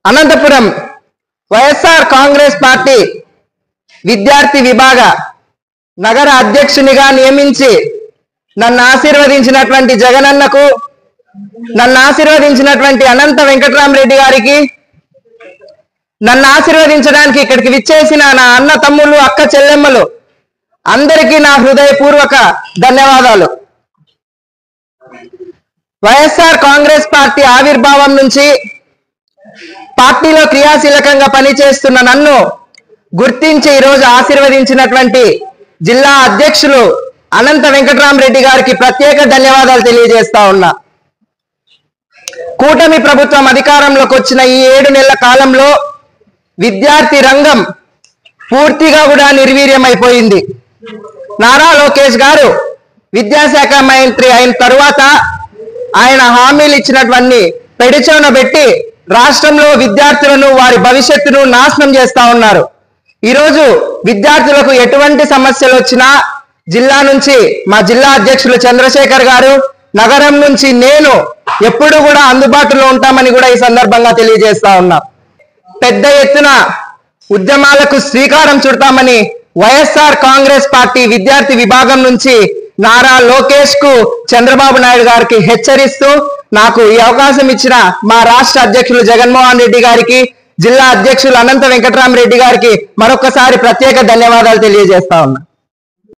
Anantapuram YSR Congress party విద్యార్థి విభాగ నగర అధ్యక్షునిగా నియమించి నన్ను ఆశీర్వదించినటువంటి జగనన్నకు, నన్ను ఆశీర్వదించినటువంటి అనంత వెంకటరామరెడ్డి గారికి, నన్ను ఆశీర్వదించడానికి ఇక్కడికి విచ్చేసిన నా అన్న తమ్ముళ్ళు, అక్క చెల్లెమ్మలు అందరికీ నా హృదయపూర్వక ధన్యవాదాలు. వైఎస్ఆర్ కాంగ్రెస్ పార్టీ ఆవిర్భావం నుంచి పార్టీలో క్రియాశీలకంగా పనిచేస్తున్న నన్ను గుర్తించి ఈరోజు ఆశీర్వదించినటువంటి జిల్లా అధ్యక్షులు అనంత వెంకటరామరెడ్డి గారికి ప్రత్యేక ధన్యవాదాలు తెలియజేస్తా ఉన్నా. కూటమి ప్రభుత్వం అధికారంలోకి వచ్చిన ఈ 7 నెలల కాలంలో విద్యార్థి రంగం పూర్తిగా కూడా నిర్వీర్యమైపోయింది. నారా లోకేష్ గారు విద్యాశాఖ మంత్రి అయిన తరువాత ఆయన హామీలు ఇచ్చినటువంటి పెడిచోన పెట్టి రాష్ట్రంలో విద్యార్థులను, వారి భవిష్యత్తును నాశనం చేస్తా ఉన్నారు. ఈరోజు విద్యార్థులకు ఎటువంటి సమస్యలు వచ్చినా జిల్లా నుంచి మా జిల్లా అధ్యక్షులు చంద్రశేఖర్ గారు, నగరం నుంచి నేను ఎప్పుడు కూడా అందుబాటులో ఉంటామని కూడా ఈ సందర్భంగా తెలియజేస్తా ఉన్నా. పెద్ద ఎత్తున ఉద్యమాలకు శ్రీకారం చుడతామని వైఎస్ఆర్ కాంగ్రెస్ పార్టీ విద్యార్థి విభాగం నుంచి నారా లోకేష్ కు, చంద్రబాబు నాయుడు గారికి హెచ్చరిస్తూ, నాకు ఈ అవకాశం ఇచ్చిన మా రాష్ట్ర అధ్యక్షులు జగన్మోహన్ రెడ్డి గారికి, జిల్లా అధ్యక్షులు అనంత వెంకటరామరెడ్డి గారికి మరొకసారి ప్రత్యేక ధన్యవాదాలు తెలియజేస్తా ఉన్నా.